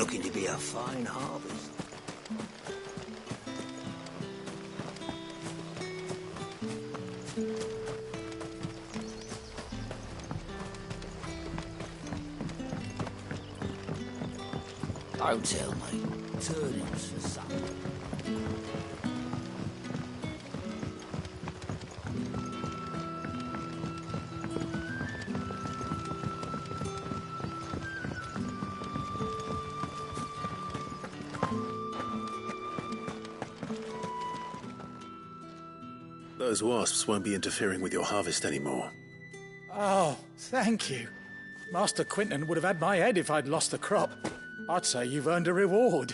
looking to be a fine harvest. Don't tell me. Turnings for supper. Those wasps won't be interfering with your harvest anymore. Oh, thank you. Master Quinton would have had my head if I'd lost the crop. I'd say you've earned a reward.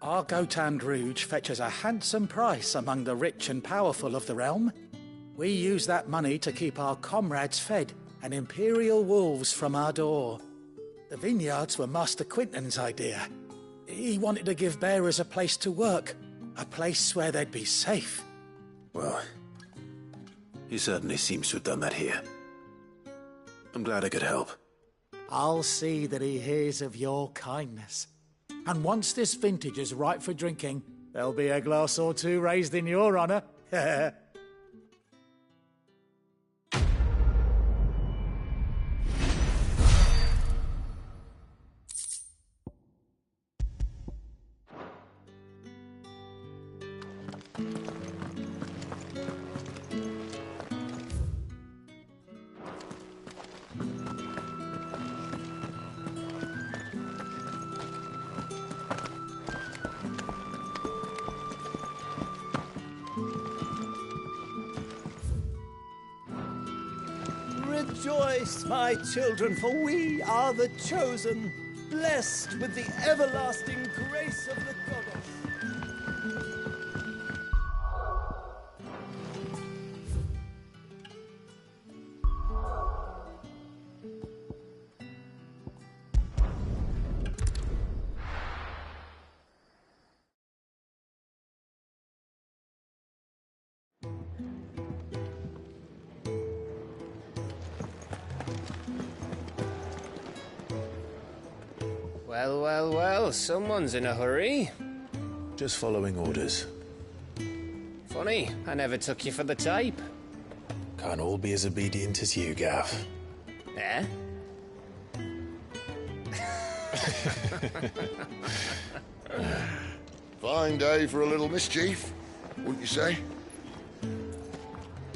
Our Gotand Rouge fetches a handsome price among the rich and powerful of the realm. We use that money to keep our comrades fed and imperial wolves from our door. The vineyards were Master Quinton's idea. He wanted to give bearers a place to work, a place where they'd be safe. Well, he certainly seems to have done that here. I'm glad I could help. I'll see that he hears of your kindness. And once this vintage is ripe for drinking, there'll be a glass or two raised in your honour. Rejoice, my children, for we are the chosen, blessed with the everlasting grace of the goddess. Well, well, well, someone's in a hurry. Just following orders. Funny, I never took you for the type. Can't all be as obedient as you, Gav. Eh? Fine day for a little mischief, wouldn't you say?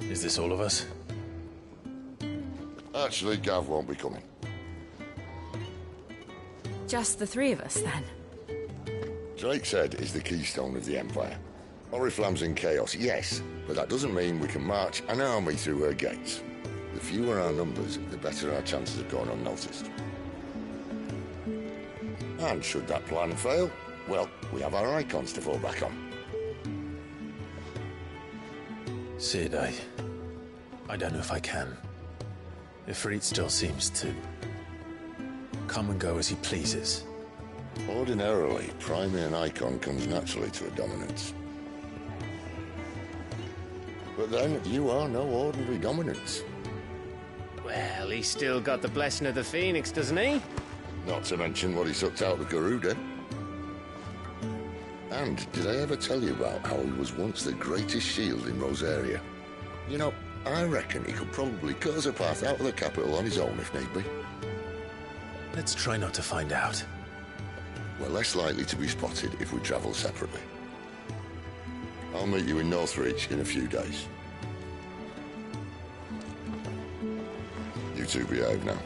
Is this all of us? Actually, Gav won't be coming. Just the three of us, then? Drake's Head is the keystone of the Empire. Oriflamme's in chaos, yes, but that doesn't mean we can march an army through her gates. The fewer our numbers, the better our chances of going unnoticed. And should that plan fail, well, we have our icons to fall back on. Sid, I don't know if I can. Ifrit still seems to come and go as he pleases. Ordinarily, priming an icon comes naturally to a dominance. But then, you are no ordinary dominance. Well, he's still got the blessing of the Phoenix, doesn't he? Not to mention what he sucked out of Garuda. And did I ever tell you about how he was once the greatest shield in Rosaria? You know, I reckon he could probably cut us a path out of the capital on his own if need be. Let's try not to find out. We're less likely to be spotted if we travel separately. I'll meet you in Northreach in a few days. You two behave now.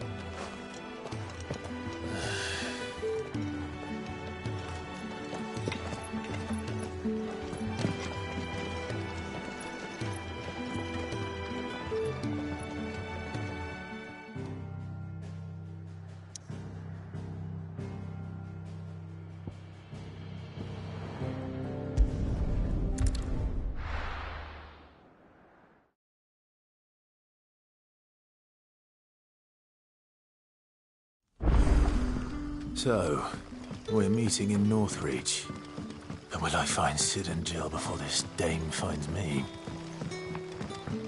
So, we're meeting in Northreach. And will I find Sid and Jill before this dame finds me?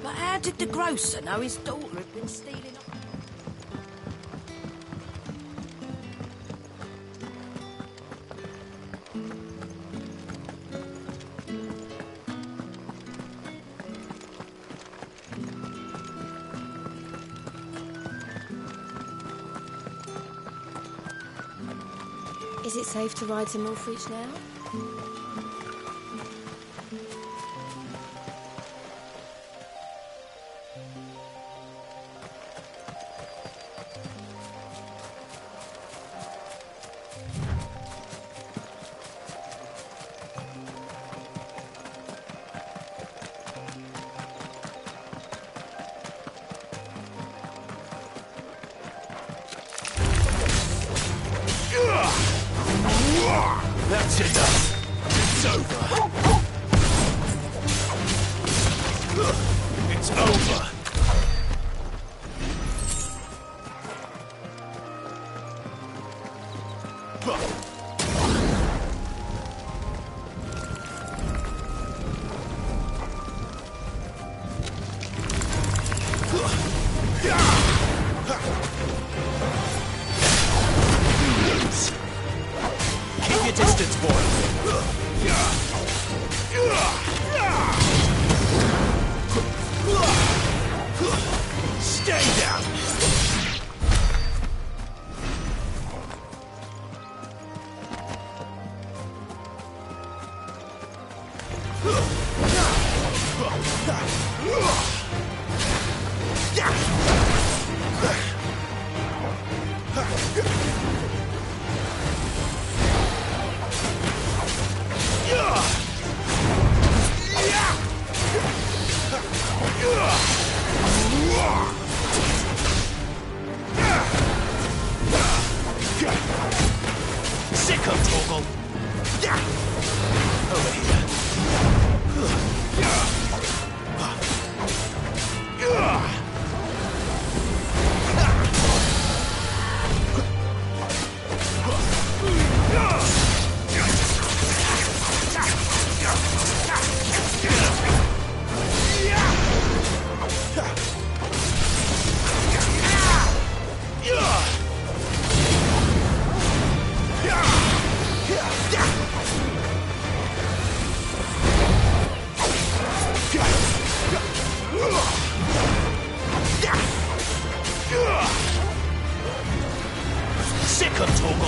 But how did the grocer know his daughter had been stealing Is it safe to ride to Northreach now? That's enough. It's over. It's over. Keep your distance, boy. Stay down. Sick of Torgal. Over here. Sick of Torgal.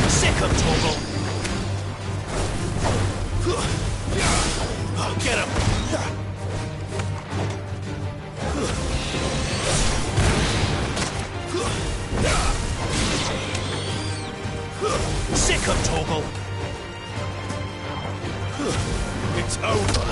Sick of Torgal. Get him. Sick of Torgal. It's over.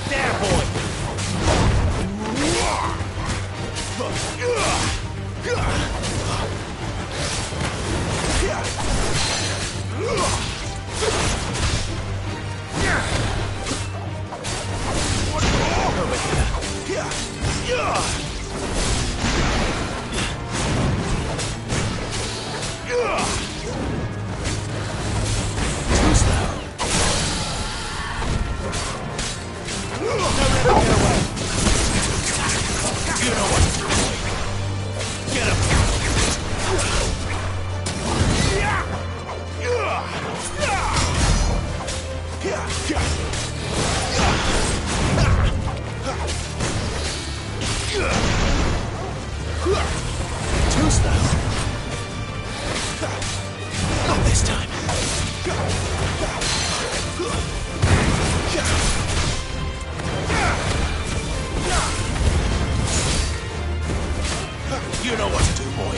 There, boy! Too slow. Not this time. You know what to do, boy.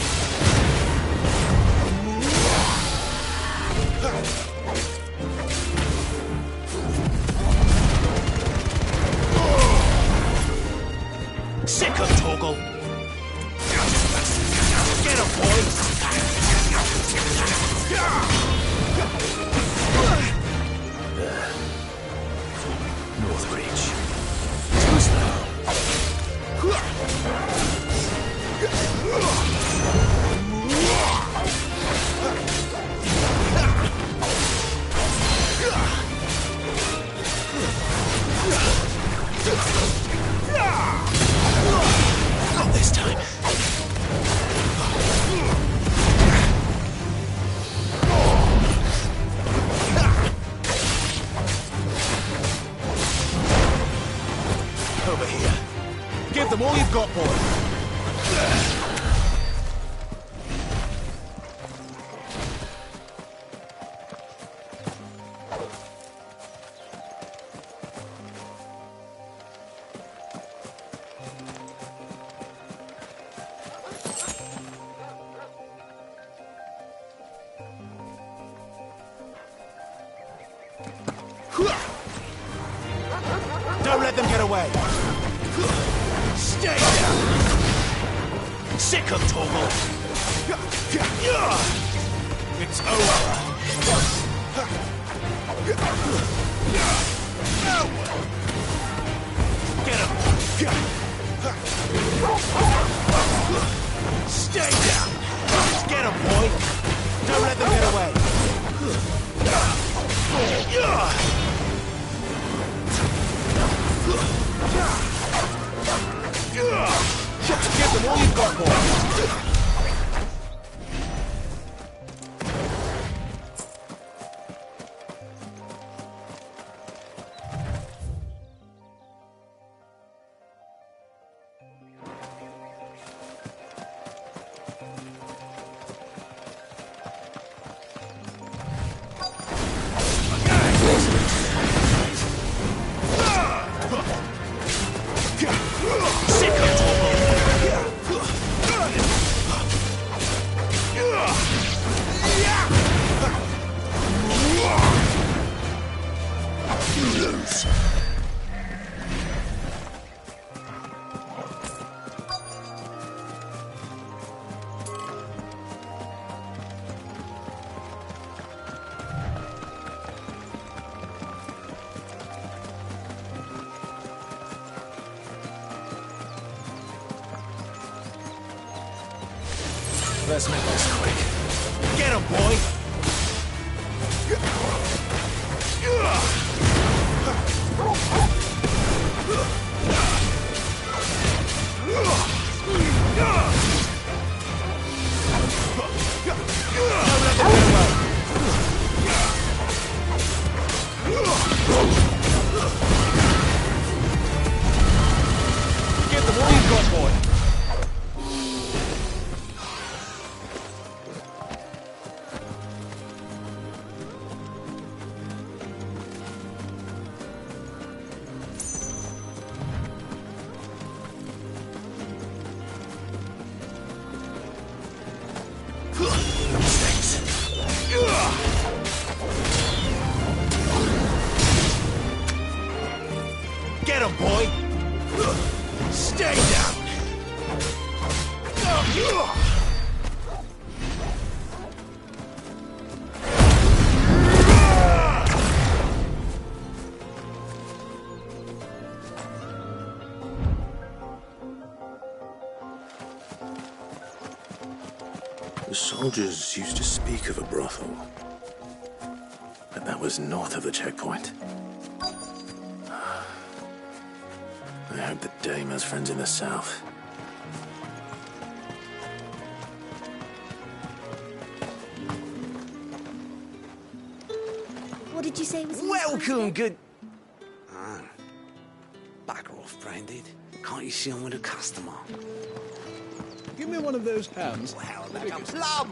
Sick of Torgal. Get him, boy. North Reach. Too slow. Not this time. Over here. Give them all you've got, boy. Don't let them get away. Stay down. Sick of Torgal. It's over. Get him. Stay down. Get him, boy. Don't let them get away. Give them all you've got, boy. Let's make this quick. Get him, boy! Get them all you've got, boy! Get him, boy! Stay down! The soldiers used to speak of a brothel, but that was north of the checkpoint. I hope that Dame has friends in the south. What did you say was in this Welcome, basket? good... Ah. Bugger off, Branded. Can't you see I'm with a customer? Give me one of those hams. Well, like a plum!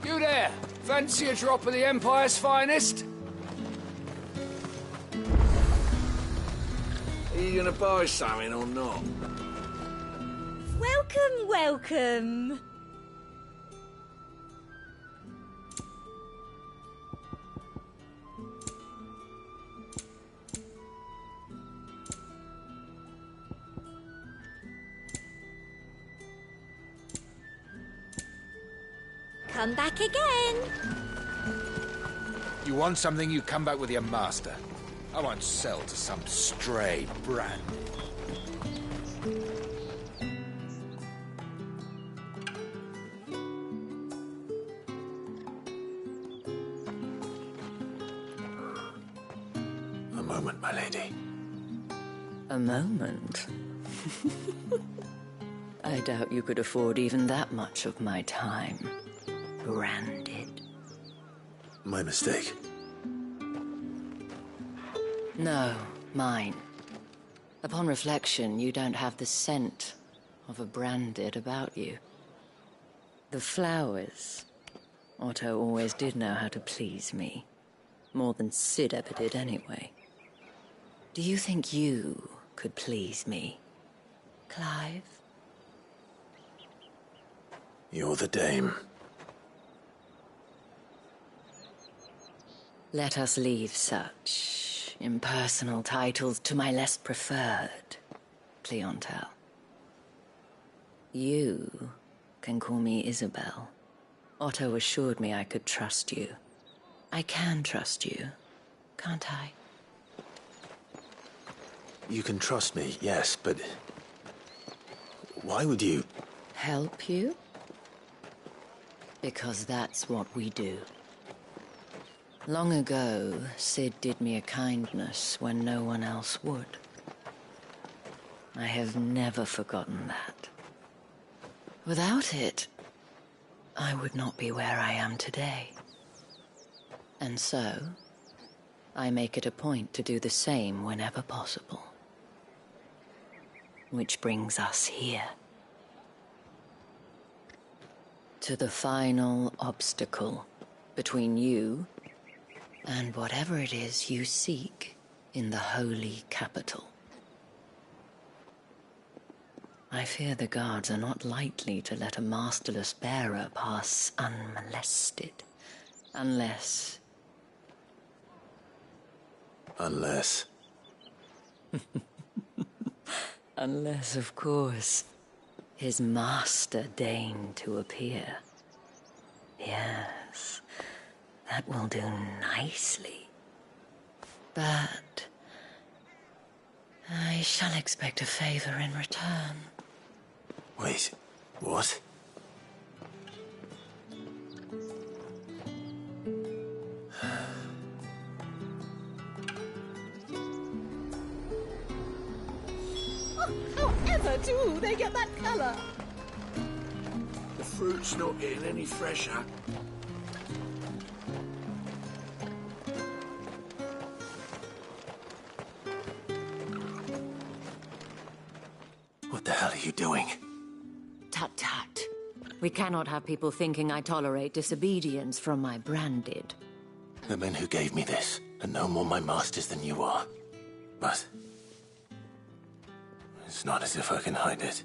You there! Fancy a drop of the Empire's finest? Are you gonna buy something or not? Welcome, welcome. Come back again. You want something, you come back with your master. I won't sell to some stray brand. A moment, my lady. A moment? I doubt you could afford even that much of my time. Branded. My mistake. No, mine. Upon reflection, you don't have the scent of a branded about you. The flowers. Otto always did know how to please me. More than Sid ever did anyway. Do you think you could please me, Clive? You're the dame. Let us leave such impersonal titles to my less preferred clientele. You can call me Isabel. Otto assured me I could trust you. I can trust you, can't I? You can trust me, yes, but... why would you... Help you? Because that's what we do. Long ago, Sid did me a kindness when no one else would. I have never forgotten that. Without it, I would not be where I am today. And so, I make it a point to do the same whenever possible. Which brings us here. To the final obstacle between you and whatever it is you seek in the holy capital. I fear the guards are not likely to let a masterless bearer pass unmolested. Unless... Unless... Unless, of course, his master deigned to appear. Yes, that will do nicely. But I shall expect a favor in return. Wait, what? However do they get that colour? The fruit's not getting any fresher. What the hell are you doing? Tut tut. We cannot have people thinking I tolerate disobedience from my branded. The men who gave me this are no more my masters than you are. But... it's not as if I can hide it.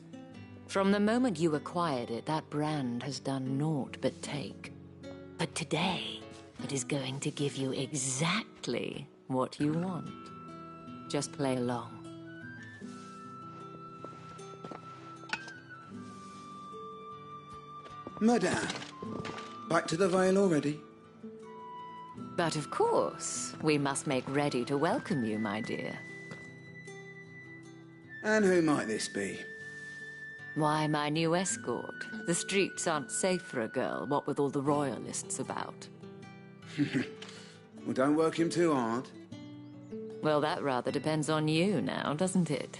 From the moment you acquired it, that brand has done naught but take. But today, it is going to give you exactly what you want. Just play along. Madame, back to the Vale already? But of course, we must make ready to welcome you, my dear. And who might this be? Why, my new escort. The streets aren't safe for a girl, what with all the royalists about. Well, don't work him too hard. Well, that rather depends on you now, doesn't it?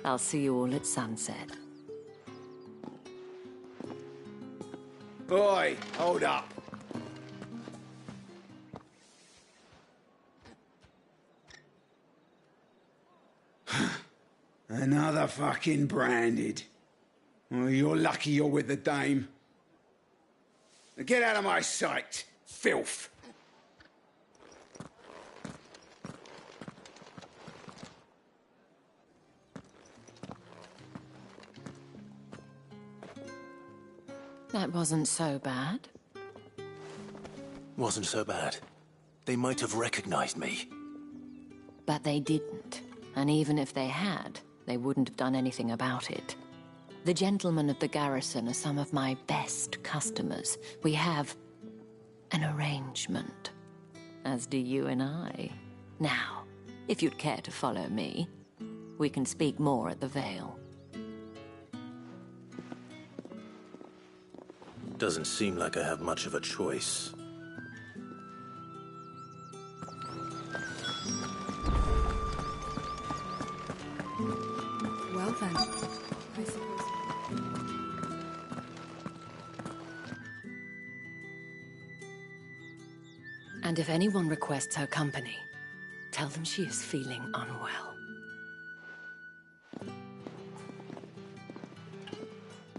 I'll see you all at sunset. Boy, hold up. Another fucking branded. Well, you're lucky you're with the dame. Now get out of my sight, filth. That wasn't so bad. Wasn't so bad. They might have recognized me. But they didn't. And even if they had, they wouldn't have done anything about it. The gentlemen of the garrison are some of my best customers. We have an arrangement. As do you and I. Now, if you'd care to follow me, we can speak more at the Vale. Doesn't seem like I have much of a choice. Well then, I suppose. And if anyone requests her company, tell them she is feeling unwell.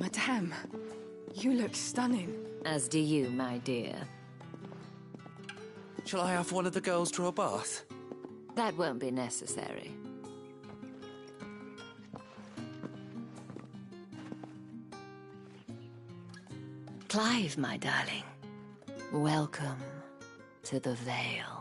Madame, you look stunning. As do you, my dear. Shall I have one of the girls draw a bath? That won't be necessary. Clive, my darling. Welcome to the Vale.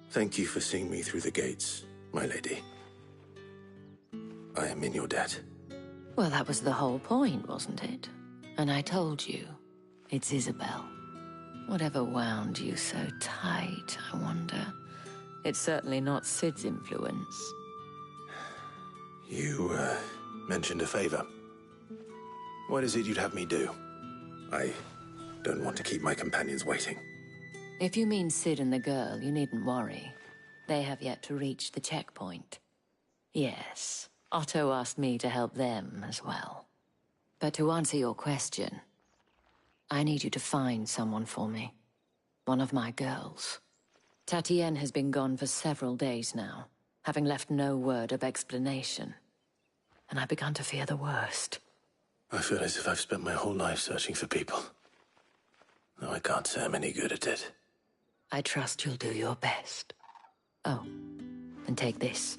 Thank you for seeing me through the gates, my lady. I am in your debt. Well, that was the whole point, wasn't it? And I told you, it's Isabel. Whatever wound you so tight, I wonder. It's certainly not Sid's influence. You, mentioned a favor. What is it you'd have me do? I don't want to keep my companions waiting. If you mean Sid and the girl, you needn't worry. They have yet to reach the checkpoint. Yes, Otto asked me to help them as well. But to answer your question, I need you to find someone for me. One of my girls. Tatienne has been gone for several days now, having left no word of explanation. And I've begun to fear the worst. I feel as if I've spent my whole life searching for people. Though I can't say I'm any good at it. I trust you'll do your best. Oh, and take this.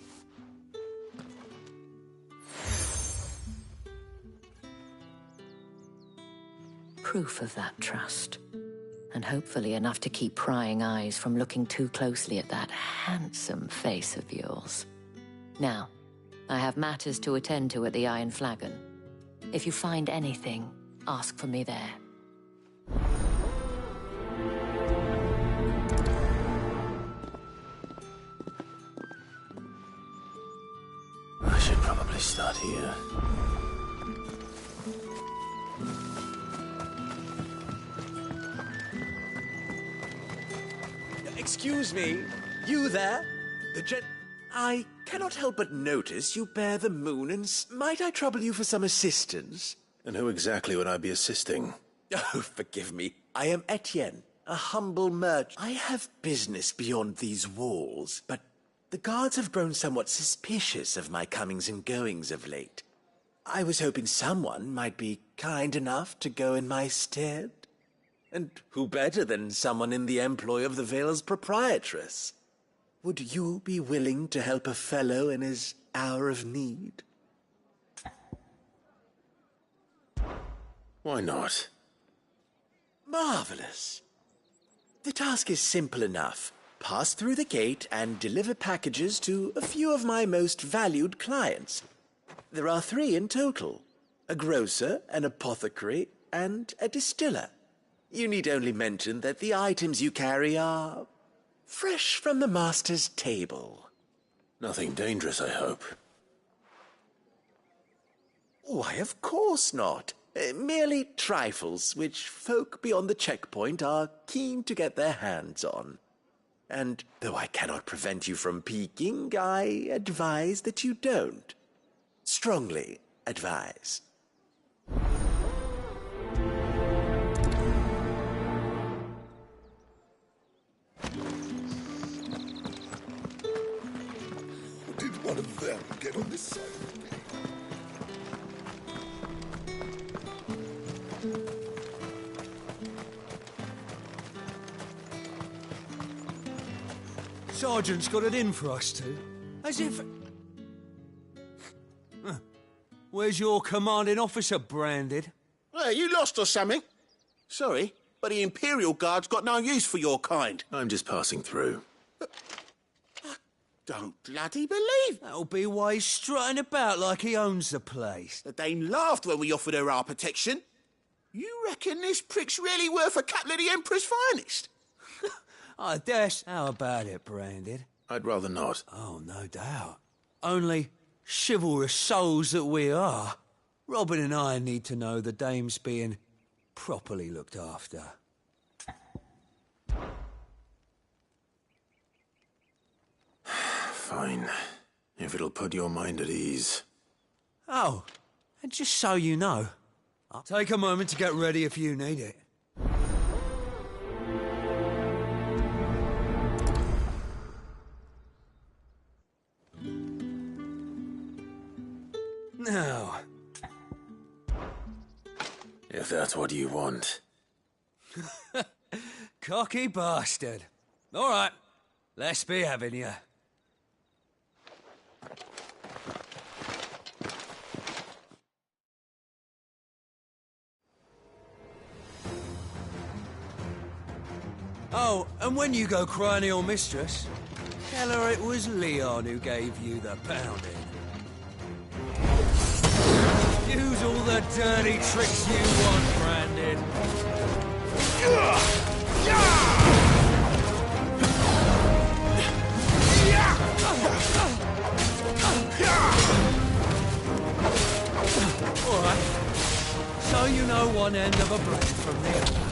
Proof of that trust. And hopefully enough to keep prying eyes from looking too closely at that handsome face of yours. Now, I have matters to attend to at the Iron Flagon. If you find anything, ask for me there. I should probably start here. Excuse me, you there? I cannot help but notice you bear the moon, and might I trouble you for some assistance? And who exactly would I be assisting? Oh, forgive me. I am Etienne, a humble merchant. I have business beyond these walls, but the guards have grown somewhat suspicious of my comings and goings of late. I was hoping someone might be kind enough to go in my stead. And who better than someone in the employ of the Vale's proprietress? Would you be willing to help a fellow in his hour of need? Why not? Marvelous. The task is simple enough. Pass through the gate and deliver packages to a few of my most valued clients. There are 3 in total: a grocer, an apothecary, and a distiller. You need only mention that the items you carry are fresh from the master's table. Nothing dangerous, I hope. Why, of course not. Merely trifles which folk beyond the checkpoint are keen to get their hands on. And though I cannot prevent you from peeking, I advise that you don't. Strongly advise. Did one of them get on this side of me? Sergeant's got it in for us two. As if... Where's your commanding officer branded? Hey, you lost or something? Sorry, but the Imperial Guard's got no use for your kind. I'm just passing through. Don't bloody believe. That'll be why he's strutting about like he owns the place. The Dane laughed when we offered her our protection. You reckon this prick's really worth a couple of the Emperor's finest? I guess. How about it, branded? I'd rather not. Oh, no doubt. Only chivalrous souls that we are, Robin and I need to know the dame's being properly looked after. Fine. If it'll put your mind at ease. Oh, and just so you know, I'll take a moment to get ready if you need it. Now, If that's what you want. cocky bastard. All right, let's be having you. Oh, and when you go crying to your mistress, tell her it was Leon who gave you the pounding. Use all the dirty tricks you want, Brandon. All right. So you know one end of a blade from the other.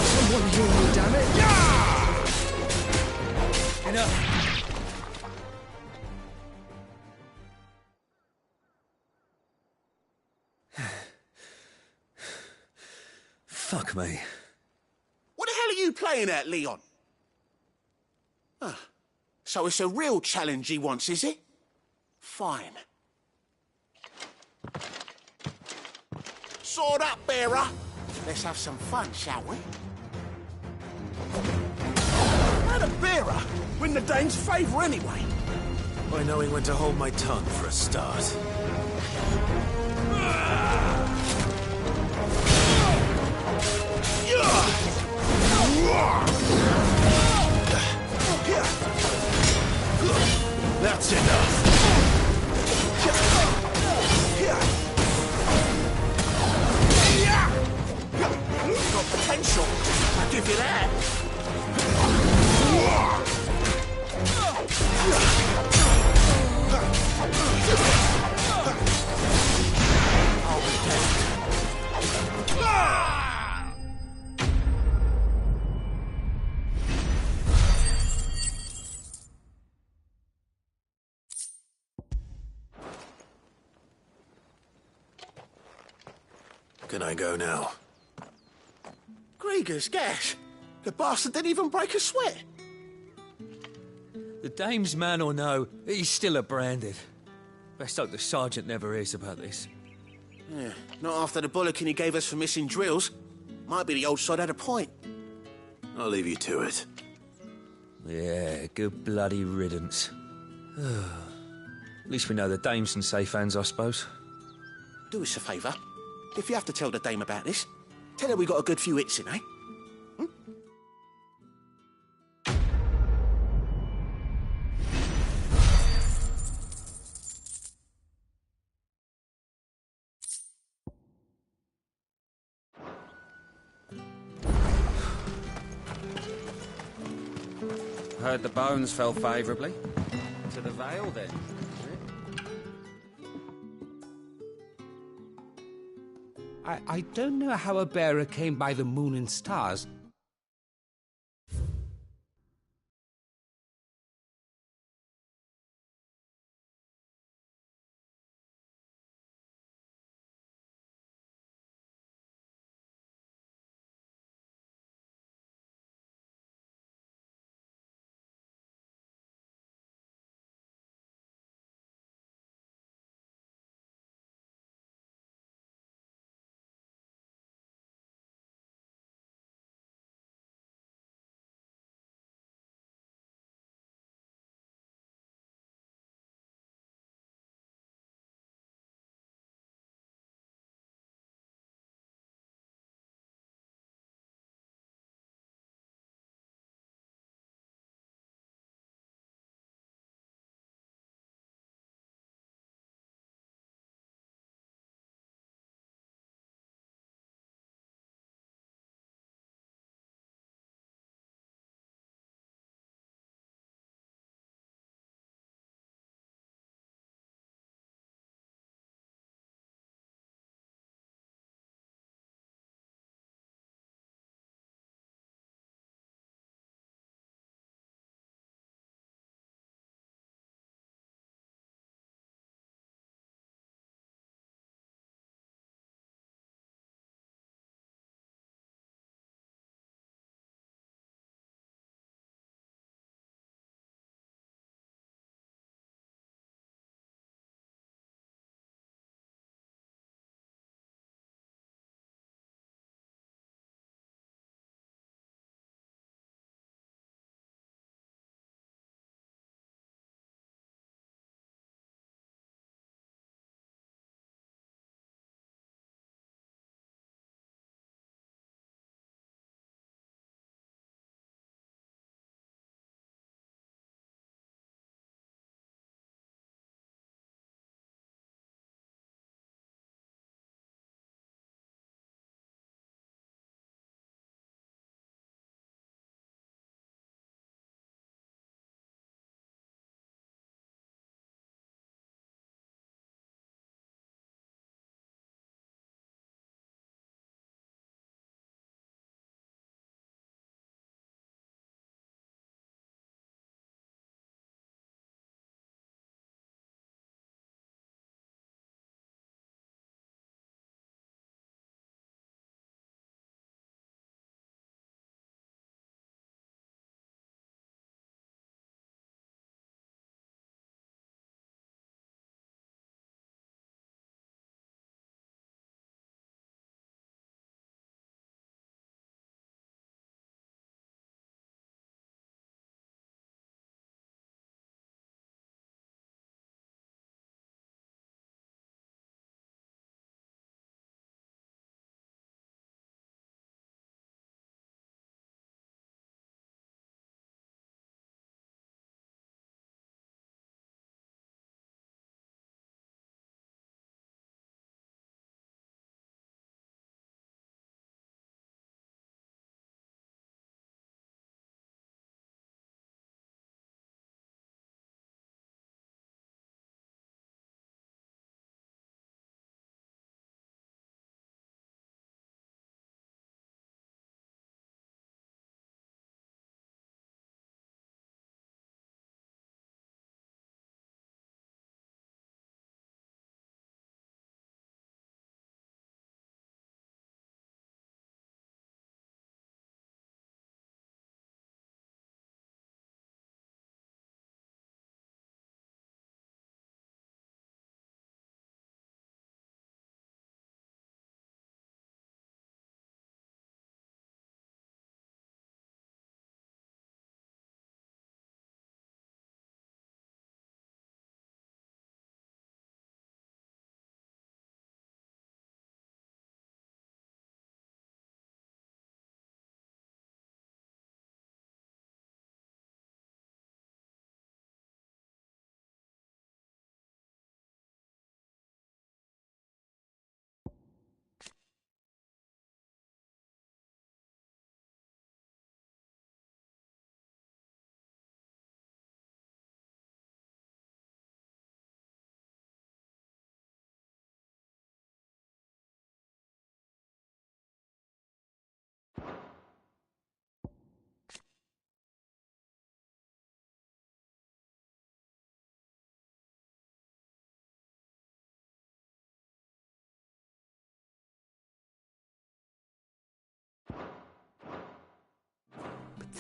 Someone hear me, damn it! Enough. Fuck me. What the hell are you playing at, Leon? So it's a real challenge he wants, is it? Fine. Sword up, bearer. Let's have some fun, shall we? And a bearer. Win the Dane's favour anyway. By knowing when to hold my tongue for a start. That's enough. Got potential. I'll give you that. I'll be dead. Can I go now? Grieger's gas. The bastard didn't even break a sweat. The dame's man or no, he's still a branded. Best hope the sergeant never hears about this. Yeah, not after the bollocking he gave us for missing drills. Might be the old sod had a point. I'll leave you to it. Yeah, good bloody riddance. At least we know the dame's in safe hands, I suppose. Do us a favour. If you have to tell the dame about this, tell her we got a good few hits in, eh? Heard the bones fell favourably. To the Vale, then. I don't know how a bearer came by the moon and stars.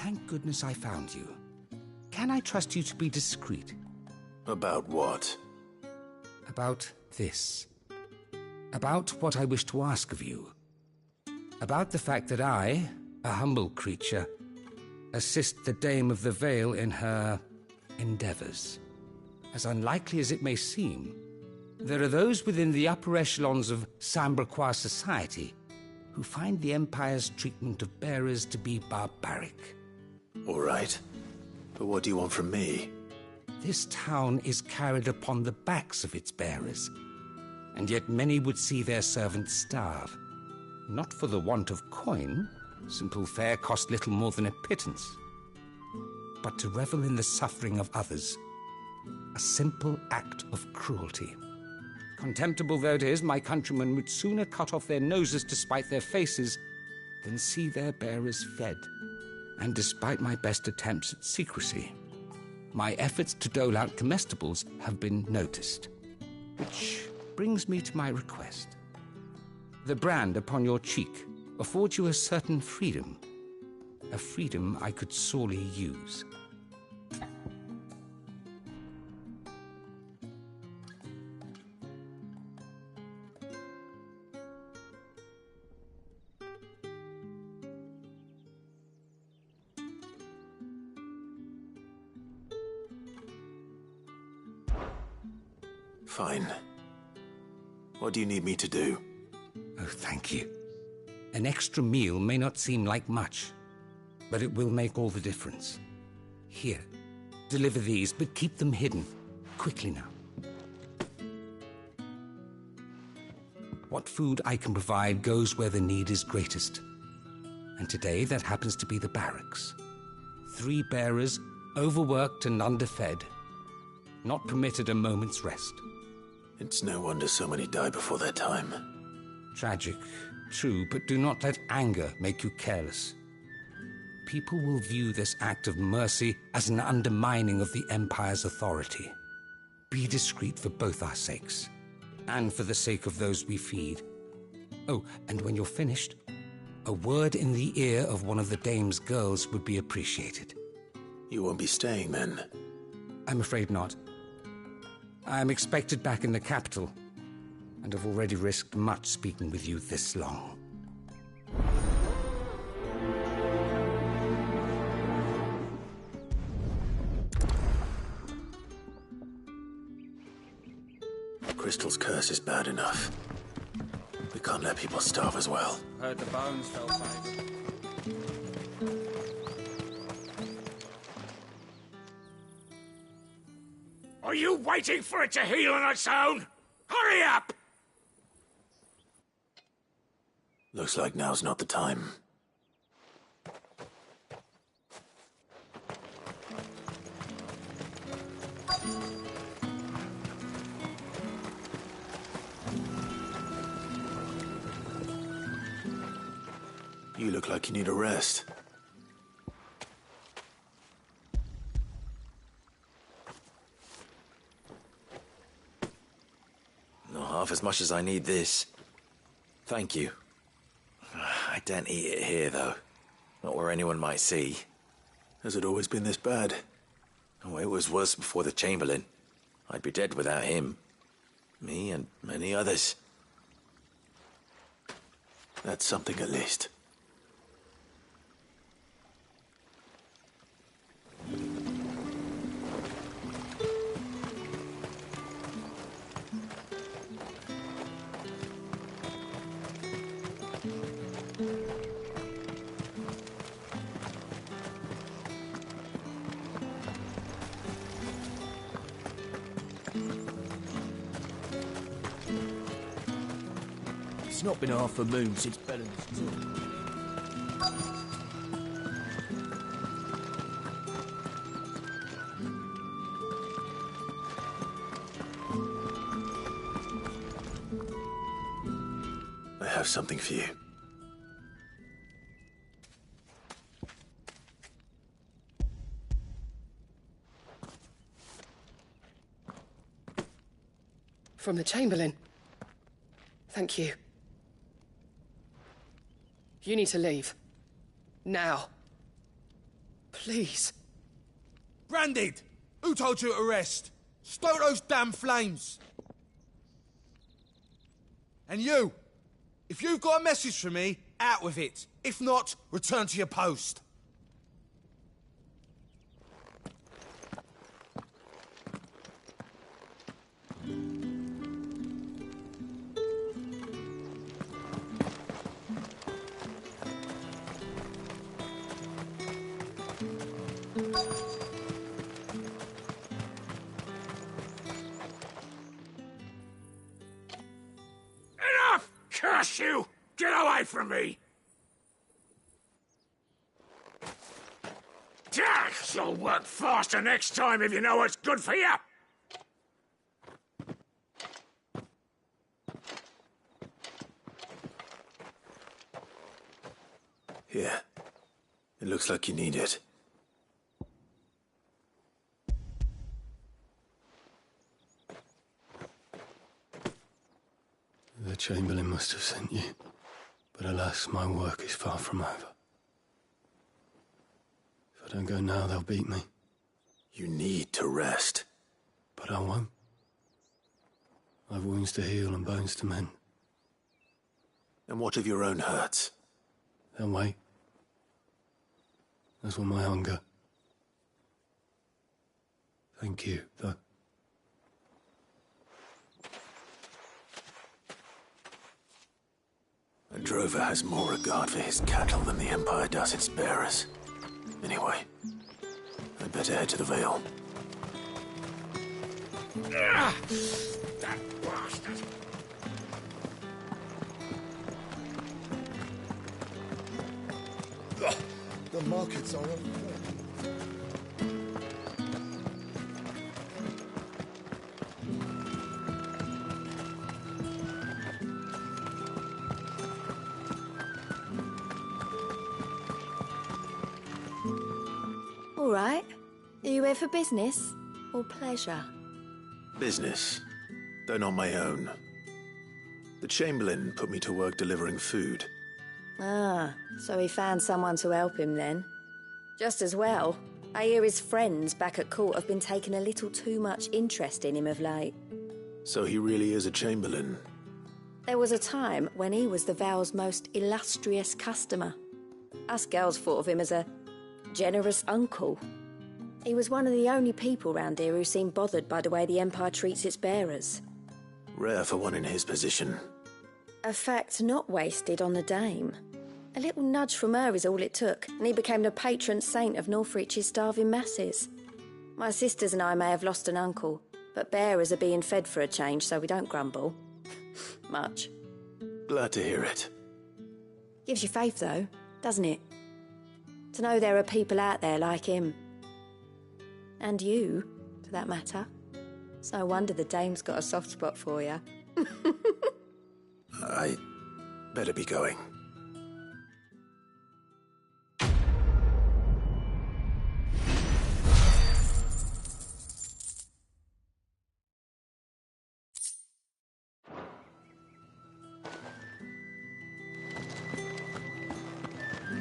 Thank goodness I found you. Can I trust you to be discreet? About what? About this. About what I wish to ask of you. About the fact that I, a humble creature, assist the Dame of the Vale in her endeavors. As unlikely as it may seem, there are those within the upper echelons of Sambraquois society who find the Empire's treatment of bearers to be barbaric. All right. But what do you want from me? This town is carried upon the backs of its bearers, and yet many would see their servants starve. Not for the want of coin, simple fare cost little more than a pittance, but to revel in the suffering of others, a simple act of cruelty. Contemptible though it is, my countrymen would sooner cut off their noses to spite their faces than see their bearers fed. And despite my best attempts at secrecy, my efforts to dole out comestibles have been noticed. Which brings me to my request. The brand upon your cheek affords you a certain freedom, a freedom I could sorely use. Fine. What do you need me to do? Oh, thank you. An extra meal may not seem like much, but it will make all the difference. Here, deliver these, but keep them hidden. Quickly now. What food I can provide goes where the need is greatest. And today that happens to be the barracks. 3 bearers, overworked and underfed, not permitted a moment's rest. It's no wonder so many die before their time. Tragic, true, but do not let anger make you careless. People will view this act of mercy as an undermining of the Empire's authority. Be discreet for both our sakes, and for the sake of those we feed. Oh, and when you're finished, a word in the ear of one of the Dame's girls would be appreciated. You won't be staying then? I'm afraid not. I'm expected back in the capital, and have already risked much speaking with you this long. Crystal's curse is bad enough. We can't let people starve as well. Heard the bones fell favourable. Are you waiting for it to heal on its own? Hurry up! Looks like now's not the time. You look like you need a rest. Not half as much as I need this. Thank you. I don't eat it here, though. Not where anyone might see. Has it always been this bad? Oh, it was worse before the Chamberlain. I'd be dead without him. Me and many others. That's something at least. It's not been half a moon since Bellen's took. I have something for you. From the Chamberlain. Thank you. You need to leave. Now. Please. Branded! Who told you to rest? Stoke those damn flames! And you! If you've got a message for me, out with it. If not, return to your post. Enough! Curse you! Get away from me! You'll work faster next time if you know what's good for you! Here. It looks like you need it. The Chamberlain must have sent you. But alas, my work is far from over. If I don't go now, they'll beat me. You need to rest. But I won't. I've wounds to heal and bones to mend. And what of your own hurts? They'll wait. As will my hunger. Thank you, though. A drover has more regard for his cattle than the Empire does its bearers. Anyway, I'd better head to the Vale. That bastard! The markets are open. All right. Are you here for business or pleasure? Business, though not my own. The Chamberlain put me to work delivering food. Ah, so he found someone to help him then. Just as well. I hear his friends back at court have been taking a little too much interest in him of late. So he really is a Chamberlain? There was a time when he was the Vale's most illustrious customer. Us girls thought of him as a generous uncle. He was one of the only people round here who seemed bothered by the way the Empire treats its bearers. Rare for one in his position. A fact not wasted on the dame. A little nudge from her is all it took, and he became the patron saint of Northreach's starving masses. My sisters and I may have lost an uncle, but bearers are being fed for a change, so we don't grumble. Much. Glad to hear it. Gives you faith, though, doesn't it? To know there are people out there like him. And you, for that matter. It's no wonder the dame's got a soft spot for you. I better be going.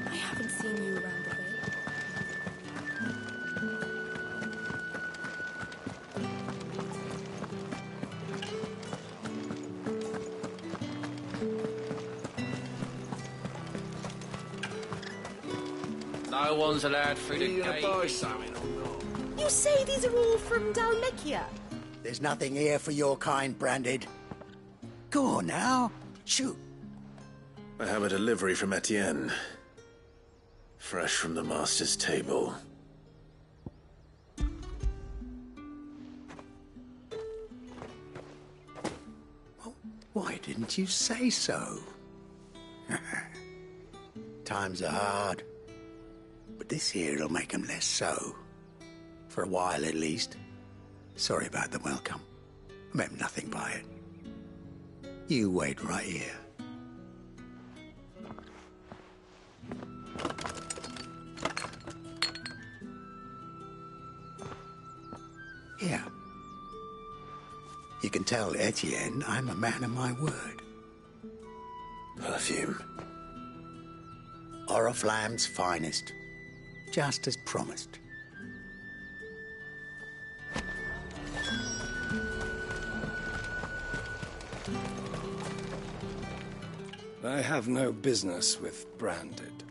I haven't seen you around the bay. No one's allowed through the gate. You say these are all from Dalmekia? There's nothing here for your kind, Branded. Go on now. Shoot. I have a delivery from Etienne. Fresh from the master's table. Why didn't you say so? Times are hard. But this here'll make 'em less so. For a while, at least. Sorry about the welcome. I meant nothing by it. You wait right here. Here. You can tell Etienne I'm a man of my word. Perfume. Oriflamme's finest. just as promised. I have no business with Branded.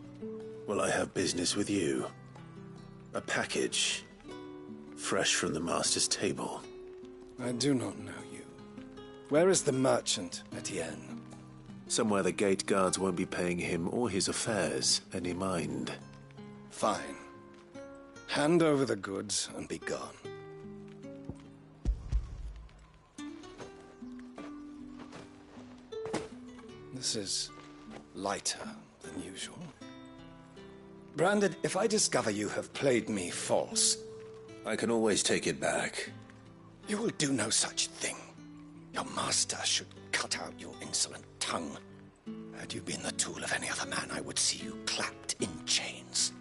Well, I have business with you. A package, fresh from the Master's table. I do not know you. Where is the merchant, Etienne? Somewhere the gate guards won't be paying him or his affairs any mind. Fine. Hand over the goods and be gone. This is lighter than usual. Branded, if I discover you have played me false... I can always take it back. You will do no such thing. Your master should cut out your insolent tongue. Had you been the tool of any other man, I would see you clapped in chains.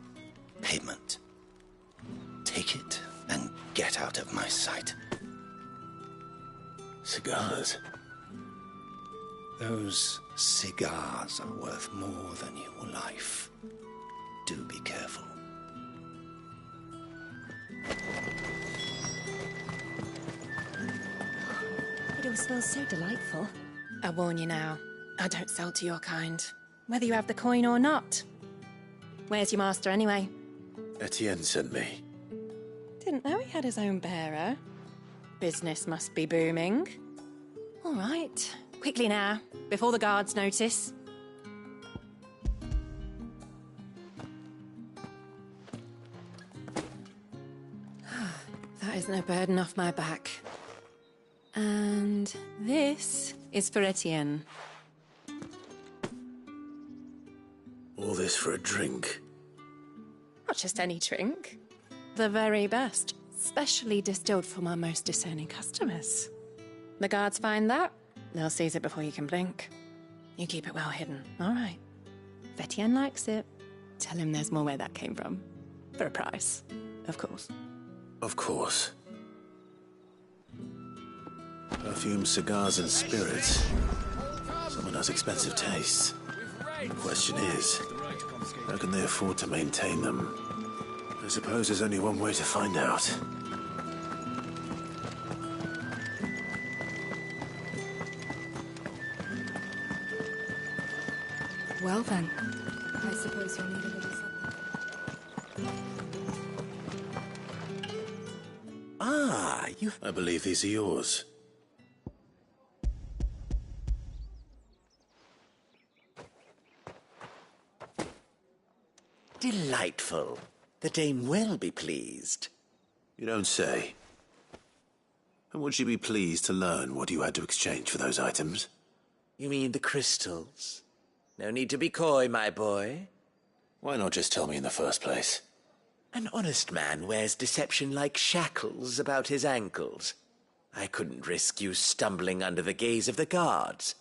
Payment. Take it and get out of my sight. Cigars? Those cigars are worth more than your life. Do be careful. It all smells so delightful. I warn you now, I don't sell to your kind, whether you have the coin or not. Where's your master anyway? Etienne sent me. Didn't know he had his own bearer. Business must be booming. All right, quickly now, before the guards notice. That is no burden off my back. And this is for Etienne. All this for a drink? Not just any drink. The very best, specially distilled for my most discerning customers. The guards find that, they'll seize it before you can blink. You keep it well hidden, all right? If Etienne likes it, tell him there's more where that came from. For a price, of course. Of course. Perfume, cigars, and spirits. Someone has expensive tastes. The question is, how can they afford to maintain them? I suppose there's only one way to find out. Well then, I suppose you'll need a little supper. Ah, I believe these are yours. Delightful. The dame will be pleased. You don't say. And would she be pleased to learn what you had to exchange for those items? You mean the crystals? No need to be coy, my boy. Why not just tell me in the first place? An honest man wears deception like shackles about his ankles. I couldn't risk you stumbling under the gaze of the guards.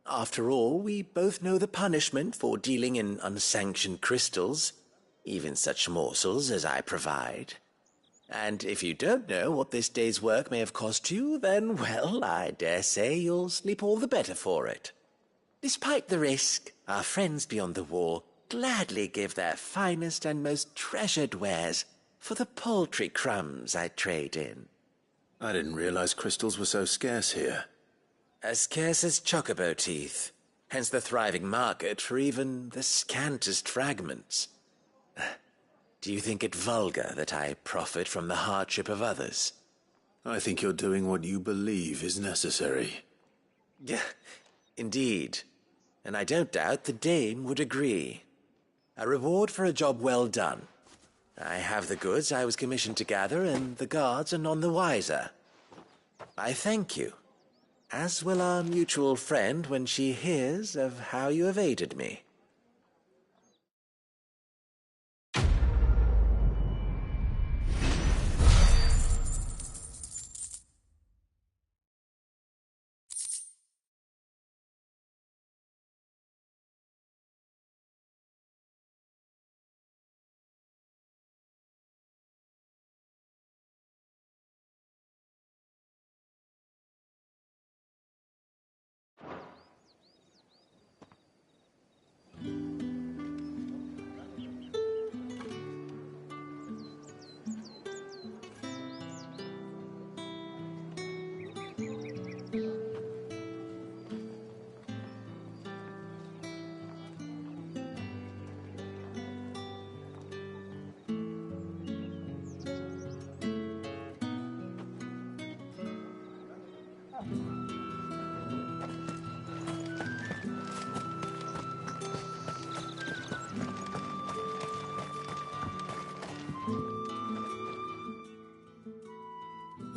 After all, we both know the punishment for dealing in unsanctioned crystals, even such morsels as I provide. And if you don't know what this day's work may have cost you, then, well, I dare say you'll sleep all the better for it. Despite the risk, our friends beyond the wall gladly give their finest and most treasured wares for the paltry crumbs I trade in. I didn't realize crystals were so scarce here. As scarce as chocobo teeth, hence the thriving market for even the scantest fragments. Do you think it vulgar that I profit from the hardship of others? I think you're doing what you believe is necessary. Yeah, indeed. And I don't doubt the dame would agree. A reward for a job well done. I have the goods I was commissioned to gather, and the guards are none the wiser. I thank you, as will our mutual friend when she hears of how you have aided me.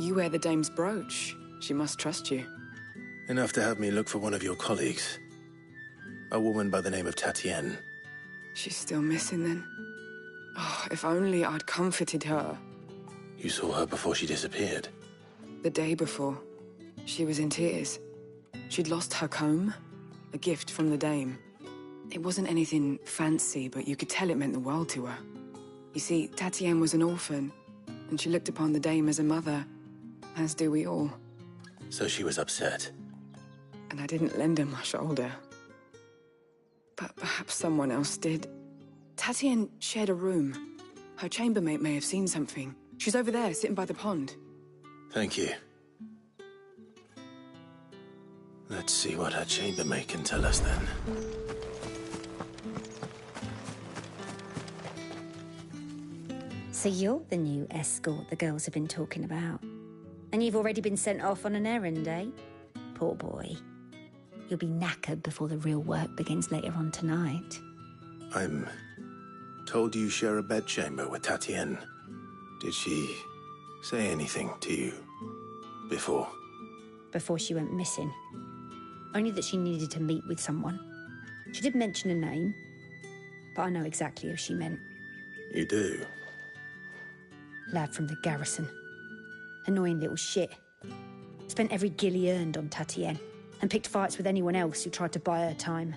You wear the dame's brooch. She must trust you. Enough to have me look for one of your colleagues. A woman by the name of Tatienne. She's still missing then. Oh, if only I'd comforted her. You saw her before she disappeared? The day before. She was in tears. She'd lost her comb, a gift from the dame. It wasn't anything fancy, but you could tell it meant the world to her. You see, Tatienne was an orphan, and she looked upon the dame as a mother, as do we all. So she was upset. And I didn't lend her my shoulder. But perhaps someone else did. Tatienne shared a room. Her chambermaid may have seen something. She's over there, sitting by the pond. Thank you. Let's see what her chambermaid can tell us then. So you're the new escort the girls have been talking about. And you've already been sent off on an errand, eh? Poor boy. You'll be knackered before the real work begins later on tonight. I'm told you share a bedchamber with Tatienne. Did she say anything to you before? Before she went missing. Only that she needed to meet with someone. She did mention a name, but I know exactly who she meant. You do? Lad from the garrison. Annoying little shit. Spent every guil he earned on Tatienne, and picked fights with anyone else who tried to buy her time.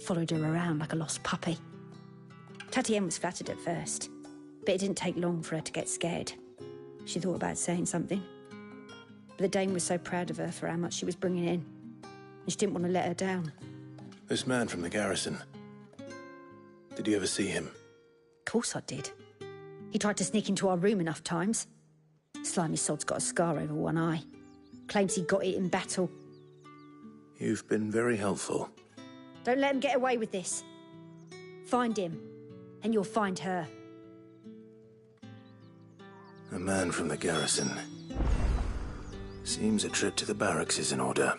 Followed her around like a lost puppy. Tatienne was flattered at first, but it didn't take long for her to get scared. She thought about saying something. But the dame was so proud of her for how much she was bringing in, and she didn't want to let her down. This man from the garrison. Did you ever see him? Of course I did. He tried to sneak into our room enough times. Slimy sod's got a scar over one eye. Claims he got it in battle. You've been very helpful. Don't let him get away with this. Find him, and you'll find her. A man from the garrison. Seems a trip to the barracks is in order.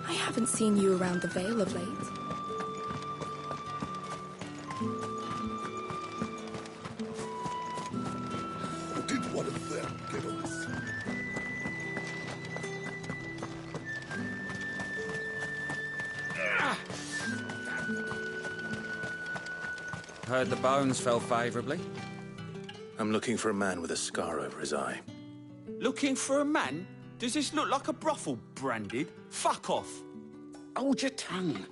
I haven't seen you around the Vale of late. Or did one of them get on this? Heard the bones fell favourably. I'm looking for a man with a scar over his eye. Looking for a man? Does this look like a brothel, Branded? Fuck off! Hold your tongue.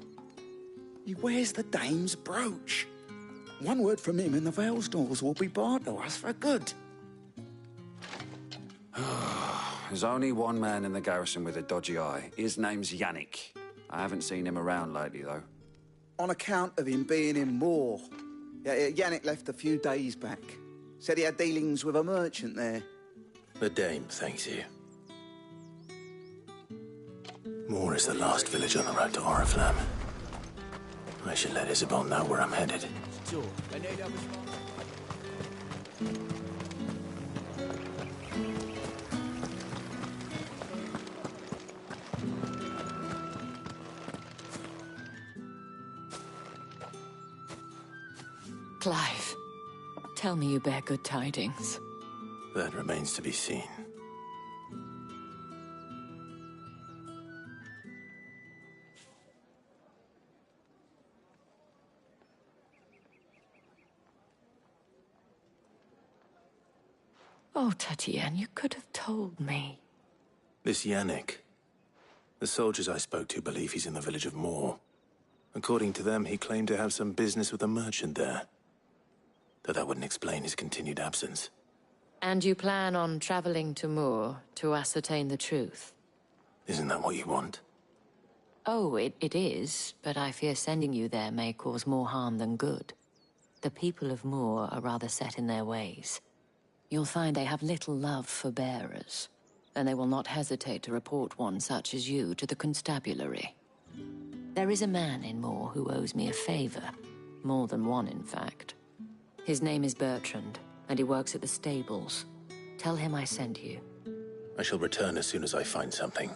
He wears the dame's brooch. One word from him and the Vale's doors will be barred to us for good. There's only one man in the garrison with a dodgy eye. His name's Yannick. I haven't seen him around lately, though. On account of him being in Moor. Yannick left a few days back. Said he had dealings with a merchant there. The dame thanks you. Moor is the last village on the road to Oriflamme. I should let Isabel know where I'm headed. Clive, tell me you bear good tidings. That remains to be seen. Oh, Tatienne, you could have told me. This Yannick. The soldiers I spoke to believe he's in the village of Moor. According to them, he claimed to have some business with a merchant there. Though that wouldn't explain his continued absence. And you plan on traveling to Moor to ascertain the truth? Isn't that what you want? Oh, it is, but I fear sending you there may cause more harm than good. The people of Moor are rather set in their ways. You'll find they have little love for bearers, and they will not hesitate to report one such as you to the constabulary. There is a man in Moor who owes me a favor. More than one, in fact. His name is Bertrand, and he works at the stables. Tell him I sent you. I shall return as soon as I find something.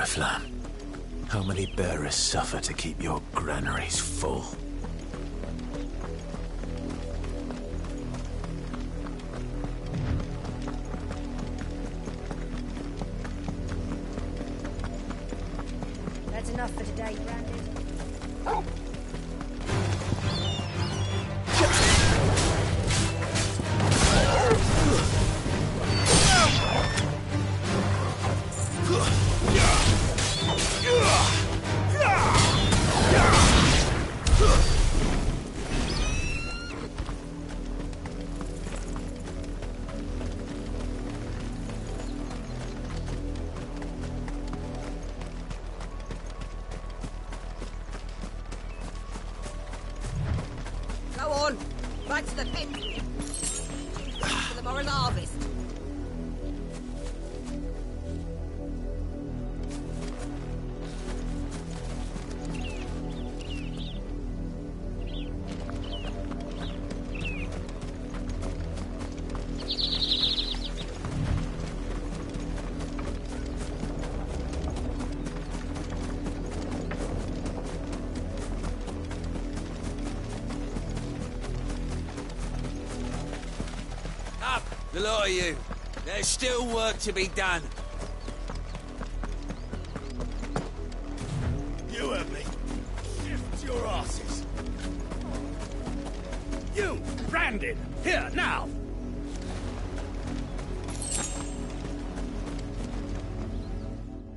Oriflamme, how many bearers suffer to keep your granaries full? That's enough for today, Brandon. Go on, back to the pit. For the morrow's harvest. Up, the lot of you. There's still work to be done. You and me. Shift your asses. You, Brandon, here, now.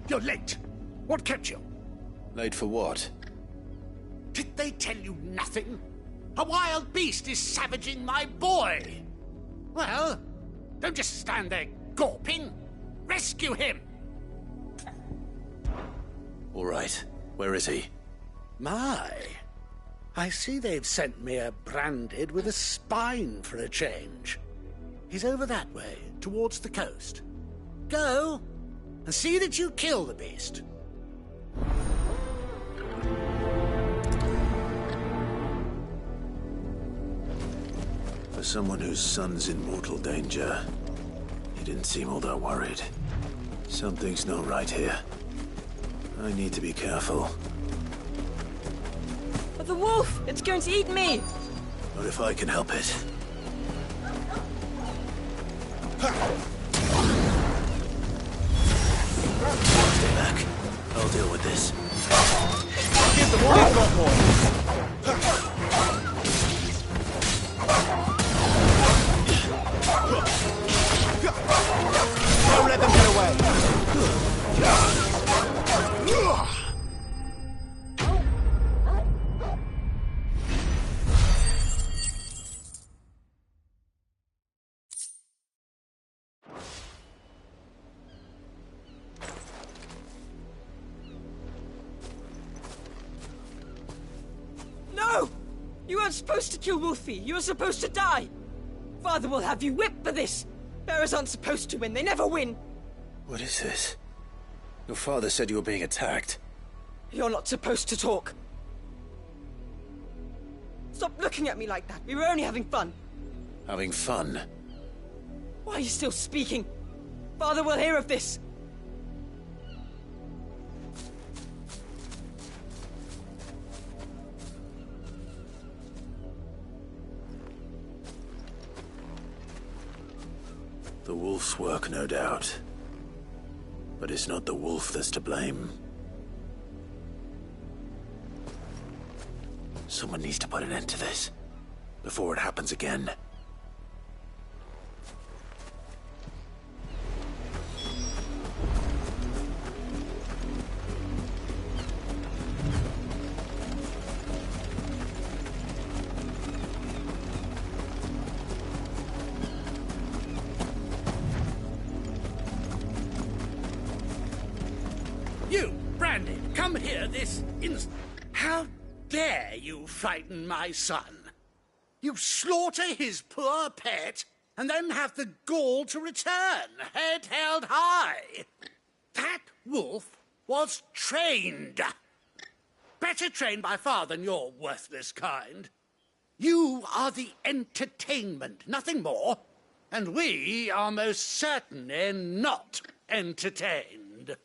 You're late. What kept you? Late for what? Did they tell you nothing? A wild beast is savaging my boy. Well, don't just stand there gawping. Rescue him. All right. Where is he? My. I see they've sent me a branded with a spine for a change. He's over that way, towards the coast. Go, and see that you kill the beast. For someone whose son's in mortal danger, he didn't seem all that worried. Something's not right here. I need to be careful. But the wolf! It's going to eat me! Not if I can help it. Stay back. I'll deal with this. Give them all you've got, boy. Don't let them get away. No! You weren't supposed to kill Wolfie. You were supposed to die. Father will have you whipped for this. Bearers aren't supposed to win. They never win. What is this? Your father said you were being attacked. You're not supposed to talk. Stop looking at me like that. We were only having fun. Having fun? Why are you still speaking? Father will hear of this. The wolf's work, no doubt. But it's not the wolf that's to blame. Someone needs to put an end to this, before it happens again. You, Brandon, come here this instant. How dare you frighten my son? You slaughter his poor pet, and then have the gall to return, head held high. That wolf was trained. Better trained by far than your worthless kind. You are the entertainment, nothing more. And we are most certainly not entertained.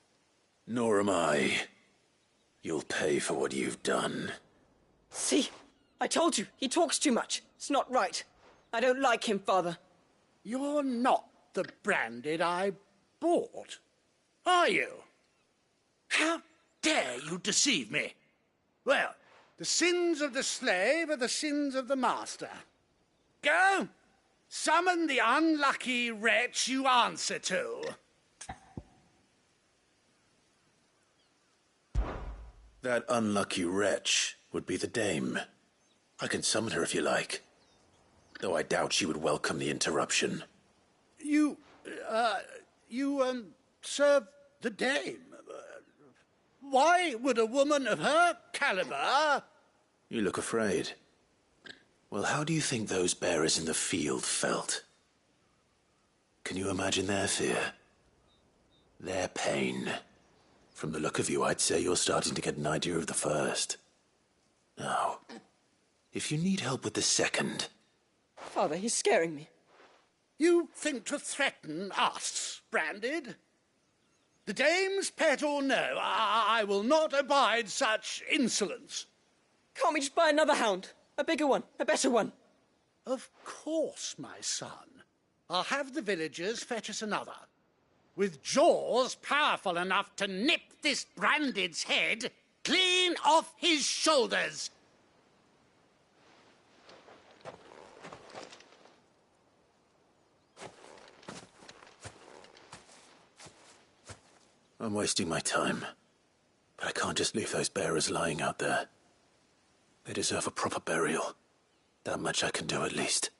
Nor am I. You'll pay for what you've done. See? I told you, he talks too much. It's not right. I don't like him, Father. You're not the Branded I bought, are you? How dare you deceive me? Well, the sins of the slave are the sins of the master. Go, summon the unlucky wretch you answer to. That unlucky wretch would be the dame. I can summon her if you like. Though I doubt she would welcome the interruption. You serve the dame. Why would a woman of her caliber... You look afraid. Well, how do you think those bearers in the field felt? Can you imagine their fear? Their pain? From the look of you, I'd say you're starting to get an idea of the first. Now, if you need help with the second... Father, he's scaring me. You think to threaten us, Branded? The dame's pet or no, I will not abide such insolence. Can't we just buy another hound? A bigger one, a better one. Of course, my son. I'll have the villagers fetch us another. With jaws powerful enough to nip this Branded's head clean off his shoulders. I'm wasting my time. But I can't just leave those bearers lying out there. They deserve a proper burial. That much I can do at least.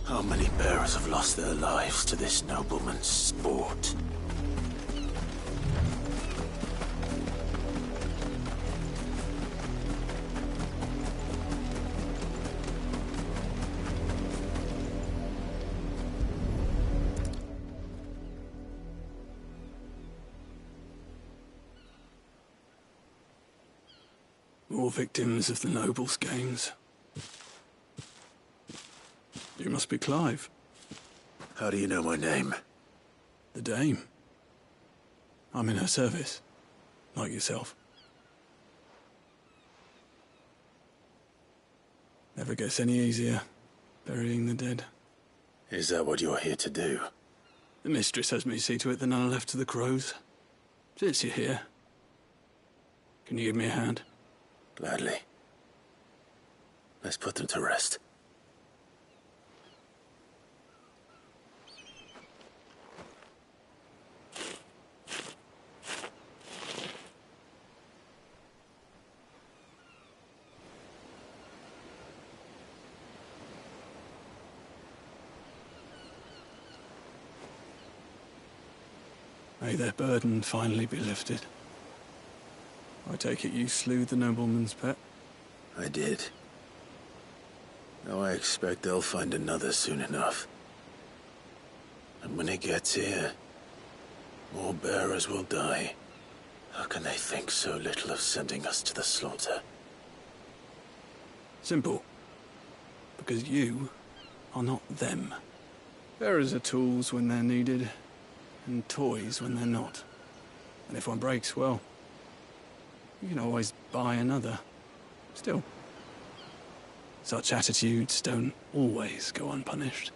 How many bearers have lost their lives to this nobleman's sport? More victims of the nobles' games. You must be Clive. How do you know my name? The Dame. I'm in her service, like yourself. Never gets any easier, burying the dead. Is that what you're here to do? The mistress has me see to it that none are left to the crows. Since you're here, can you give me a hand? Gladly. Let's put them to rest. May their burden finally be lifted. I take it you slew the nobleman's pet? I did. Now I expect they'll find another soon enough. And when it gets here, more bearers will die. How can they think so little of sending us to the slaughter? Simple. Because you are not them. Bearers are tools when they're needed, and toys when they're not. And if one breaks, well, you can always buy another. Still, such attitudes don't always go unpunished.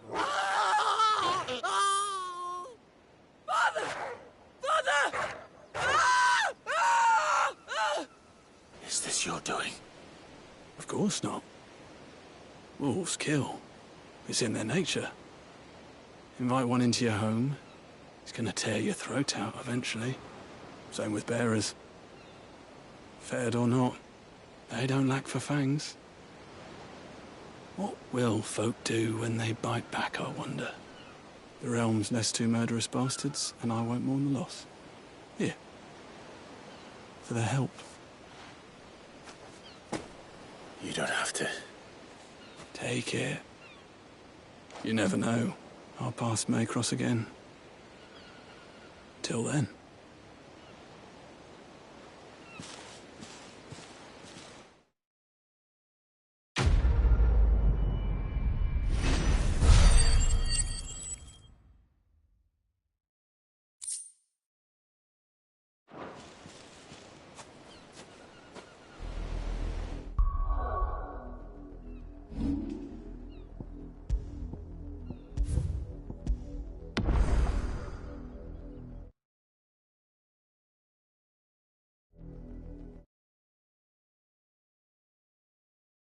Father! Father! Is this your doing? Of course not. Wolves kill. It's in their nature. Invite one into your home, he's gonna tear your throat out eventually. Same with bearers. Fed or not, they don't lack for fangs. What will folk do when they bite back, I wonder? The realm's less two murderous bastards, and I won't mourn the loss. Here. For their help. You don't have to. Take it. You never know. Our paths may cross again. Till then.